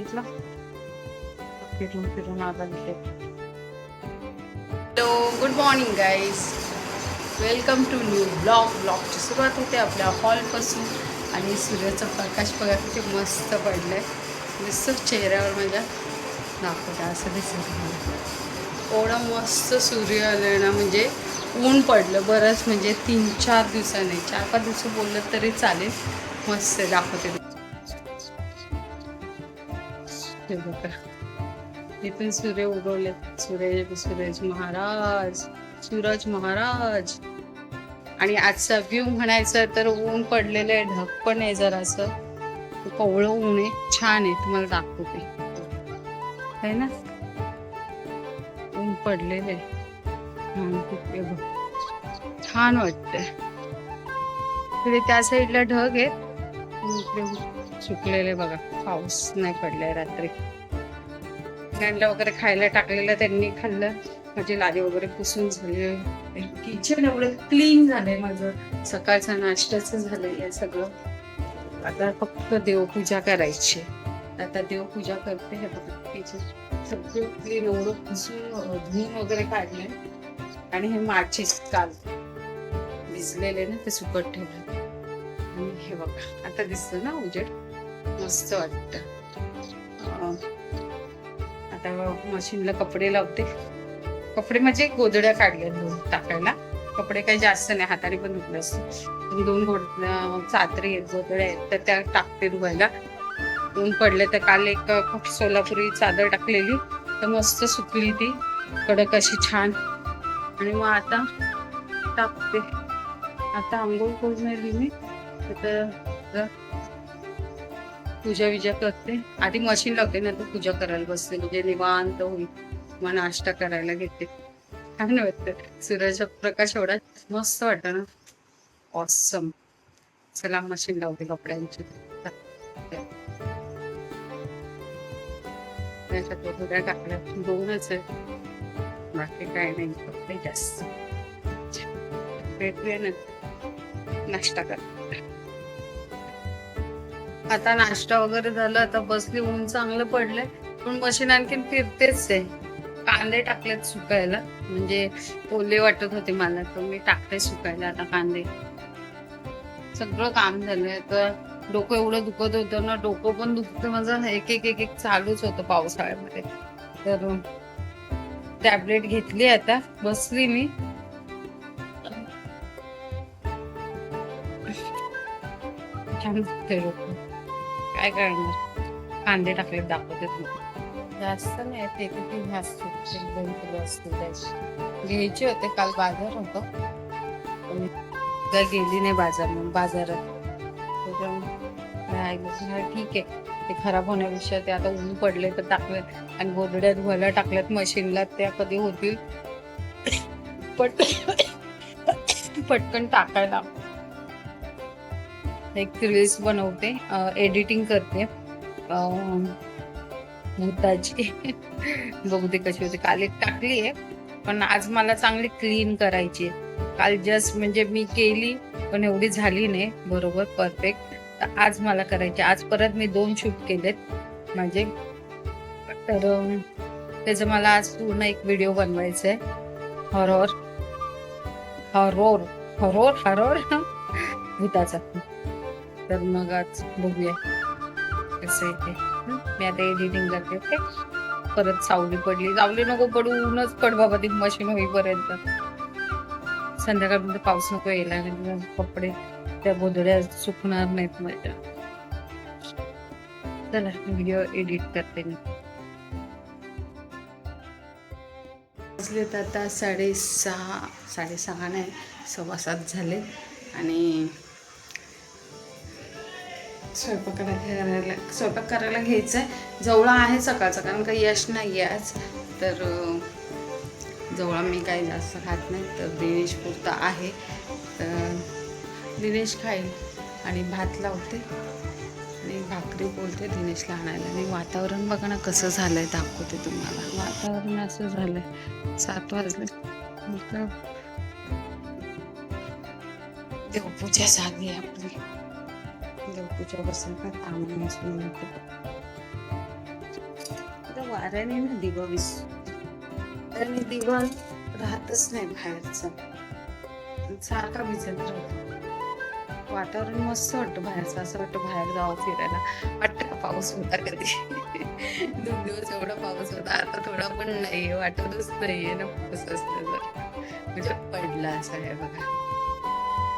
बघितलं फिरून फिरून आला इथे. Hello, good morning guys, welcome to new ब्लॉगची सुरुवात होते आपल्या हॉलपासून. आणि सूर्याचा प्रकाश बघा किती मस्त पडलाय. दिसतं चेहऱ्यावर माझ्या दाखवता असं दिसत मला. एवढा मस्त सूर्य आलाय ना, म्हणजे ऊन पडलं बरंच, म्हणजे 3-4 दिवसांनी, 4-5 दिवस बोललं तरी चालेल. मस्त दाखवते इथून सूर्य उगवले. सूरज महाराज. आणि आजचा व्ह्यू म्हणायचं तर ऊन पडलेलं आहे, ढग पण आहे जरासं, कोवळं ऊन आहे, छान आहे. तुम्हाला दाखवते आहे ना, ऊन पडलेलं आहे, छान वाटतंय. इकडे त्या साईडला ढग आहेत, इकडे सुकलेले बघा, पाऊस नाही पडलाय रात्री. त्यांना वगैरे खायला टाकलेलं, त्यांनी खाल्लं. माझी लादी वगैरे पुसून झाली, किचन एवढं क्लीन झालंय माझं, सकाळचं नाश्त्याचं झालंय हे सगळं. आता फक्त देवपूजा करायची. आता देवपूजा करते. हे बघा किचन सगळं क्लीन, एवढं पुसून धुवून वगैरे काढलंय. आणि हे माचीस काल भिजलेले ना, ते सुकत ठेवलं. आणि हे बघा आता दिसतं ना उजेड, मस्त वाटतं. आता मशीनला कपडे लावते. कपडे म्हणजे गोधड्या काढल्या धुवून टाकायला. कपडे काही जास्त नाही, हाताने पण धुतलं असतं. 2 चादरी आहेत, गोधड्या आहेत, तर त्या टाकते धुवायला. ऊन पडले तर काल एक सोलापुरी चादर टाकलेली, तर मस्त सुकली ती, कडक अशी छान. आणि मग आता टाकते. आता आंघोळ करून आली मी, तर पूजा विजा करते. आधी मशीन लावते, नंतर पूजा करायला बसते, म्हणजे निवांत होईल. मग नाश्ता करायला घेते. छान वाटतं, सूर्याचा प्रकाश एवढा मस्त वाटतं ना, ऑसम. चला मशीन लावते कपड्यांची. त्याच्यात गोधड्या टाकल्या, 2च आहे, बाकी काय नाही, कपडे जास्त. भेटूया ना, नाश्ता कर. आता नाश्ता वगैरे झालं, आता बसली, ऊन चांगलं पडलंय, पण मशीन आणखीन फिरतेच आहे. कांदे टाकलेत सुकायला, म्हणजे ओले वाटत होते मला, तर मी टाकते सुकायला आता कांदे. सगळं काम झालंय. तर डोकं एवढं दुखत होतं ना, डोकं पण दुखतं माझं, एक चालूच होतं पावसाळ्यामध्ये. तर टॅबलेट घेतली, आता बसली मी. छान दुखतंय डोकं, काय करणार. कांदे टाकले दाखवते तुम्ही, जास्त नाही ते, किती जास्त 1-2 किलो असतील त्याचे. घ्यायचे होते, काल बाजार होतो, पण काय गेली नाही बाजारात. ठीक आहे, ते खराब होण्यापेक्षा ते आता ऊन पडले तर टाकले. आणि गोधड्या धुवायला टाकल्यात मशीनला, त्या कधी होतील पटकन टाकायला. एक रील्स बनवते, एडिटिंग करते भूताची. बघते कशी होते. काल एक टाकली आहे, पण आज मला चांगली क्लीन करायची. काल जस्ट म्हणजे मी केली, पण एवढी झाली नाही बरोबर परफेक्ट. तर आज मला करायची. आज परत मी 2 शूट केलेत माझे, तर त्याचं मला आज पूर्ण एक व्हिडिओ बनवायचा आहे. हॉरर भूताचा. तर मग आज बघूया कसं येते. मी आता एडिटिंग करते. ओके, परत सावली नको पडू, ऊनच पड बाबा ती मशीन होईपर्यंत. संध्याकाळपर्यंत पाऊस नको यायला, कपडे त्या गोधड्या सुकणार नाहीत माझ्या. चला व्हिडिओ एडिट करते मी. वाजलेत आता 6:30 नाही, 6:15 झाले. आणि स्वयंपाक करायला घ्यायचा आहे. जवळा आहे सकाळचा, कारण काही यश नाही आहे आज, तर जवळा मी काही जास्त खात नाही, तर दिनेश पुरता आहे, तर दिनेश खाईल. आणि भात लावते आणि भाकरी बोलते दिनेशला आणायला. आणि वातावरण बघा ना कसं झालंय, दाखवते तुम्हाला. वातावरण असं झालंय, 7 वाजले. देवपूजा झाली आपली. देवपूजा बसेल का तांबून त्या वाऱ्याने ना दिवा आणि दिवा राहतच नाही बाहेरचा, सारखा भिजत राहतो. वातावरण मस्त वाटतं बाहेरचं, असं वाटतं बाहेर जावं फिरायला. वाटतं का पाऊस होता कधी? 2 दिवस एवढा पाऊस होता, आता थोडा पण नाहीये, वाटतच नाहीये ना पाऊस असल्यासारखं. म्हणजे पडला असं आहे बघा.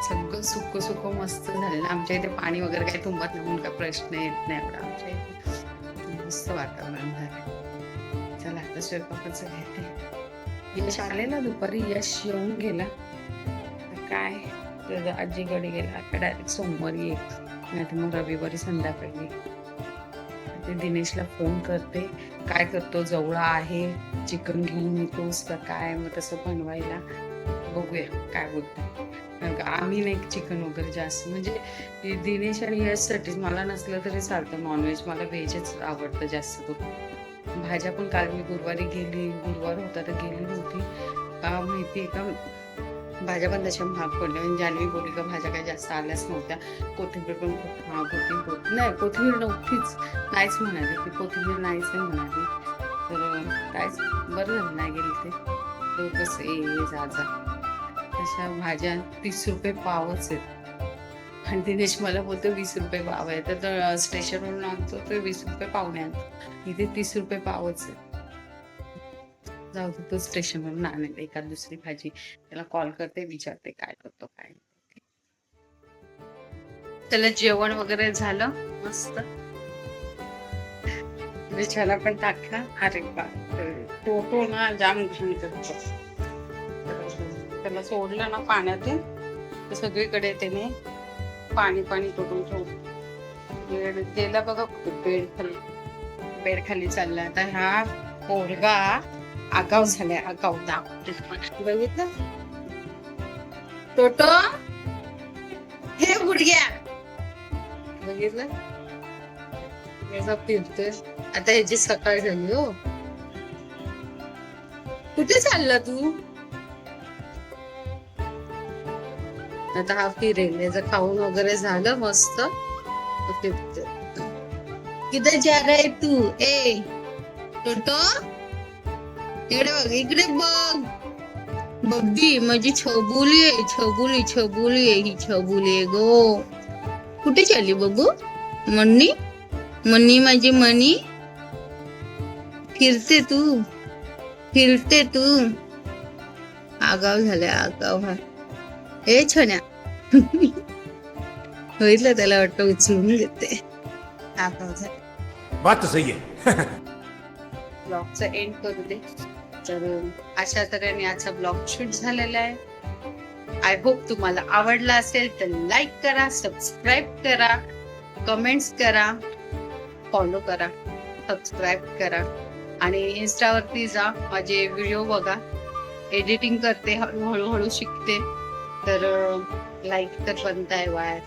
सगळं सुक मस्त झालेलं. आमच्या इथे पाणी वगैरे काही तुंबत नाही म्हणून काही प्रश्न येत नाही एवढा. आमच्या इथे मस्त वातावरण झालं. चला आता स्वयंपाकाचं घेते. यश आलेला दुपारी, यश येऊन गेला. काय त्याच्या आजीकडे गेला, आता डायरेक्ट सोमवारी येईल, नाही तर मग रविवारी संध्याकाळी. ते दिनेशला फोन करते, काय करतो, जवळ आहे, चिकन घेऊन येतोस का काय, मग तसं बनवायला बघूया काय बोलतो. कारण का आम्ही नाही चिकन वगैरे जास्त, म्हणजे दिनेश आणि यशसाठीच, मला नसलं तरी चालतं नॉनव्हेज, मला व्हेजच आवडतं जास्त करून. भाज्या पण काल मी गुरुवारी गेली, गुरुवार होता तर गेली नव्हती. का माहितीये का, भाज्या पण तशा महाग पडल्या. म्हणजे जान्हवी बोलली का भाज्या काही जास्त आल्याच नव्हत्या. कोथिंबीर पण खूप महाग होती. नाही, कोथिंबीर नव्हतीच, नाहीच म्हणाली ती, कोथिंबीर नाहीच आहे म्हणाली. तर कायच बरं झालं नाही गेली ते. लोकच ये जा तशा भाज्या 30 रुपये पावच आहेत. आणि दिनेश मला बोलतो 20 रुपये पाव आहे. तर स्टेशनवरून आणतो तर 20 रुपये पावणे आणतो. इथे 30 रुपये पावच आहे. जाऊ दे, तो स्टेशनवरून आणेल एखाद दुसरी भाजी. त्याला कॉल करते, विचारते काय करतो काय. त्याला जेवण वगैरे झालं मस्त. विचारा पण टाका. अरे बाप, फोटो ना जाम घाण करतो. त्याला सोडलं ना पाण्यातून तर सगळीकडे त्याने पाणी करून ठेवलं. गेला बघा बेड खाली चालला. आता हा पोरगा आगाव झालाय, आगाव दाखवते. बघितलं टोटो, हे गुडघ्या, बघितलं फिरतोय. आता ह्याची सकाळ झाली. हो, कुठे चालला तू? आता हा फिरेल, याचं खाऊन वगैरे झालं मस्त. फिरतोय. किधर जा रहा है तू? ए टोटो, इकडे बघ, इकडे बघ. बघी माझी छबुली आहे, छबुली आहे ही, छबुली आहे गो. कुठे चालली बघू? मन्नी माझी मनी, फिरते तू. आगाव झाल्या, आगाव. हा ए छन्या, होईल त्याला वाटतं उचलून घेते. आगाव झाला. बात तो सही है. ब्लॉगचा एंड करू दे. तर अशा तऱ्हेने आजचा ब्लॉग शूट झालेला आहे. आय होप तुम्हाला आवडला असेल तर लाईक करा, सबस्क्राईब करा, कमेंट्स करा, फॉलो करा, सबस्क्राईब करा. आणि इन्स्टावरती जा, माझे व्हिडिओ बघा. एडिटिंग करते, हळूहळू शिकते. तर लाईक तर बनताय वायर.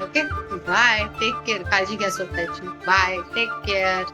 Okay, bye, take care. काळजी घ्या स्वतःची. Bye, take care.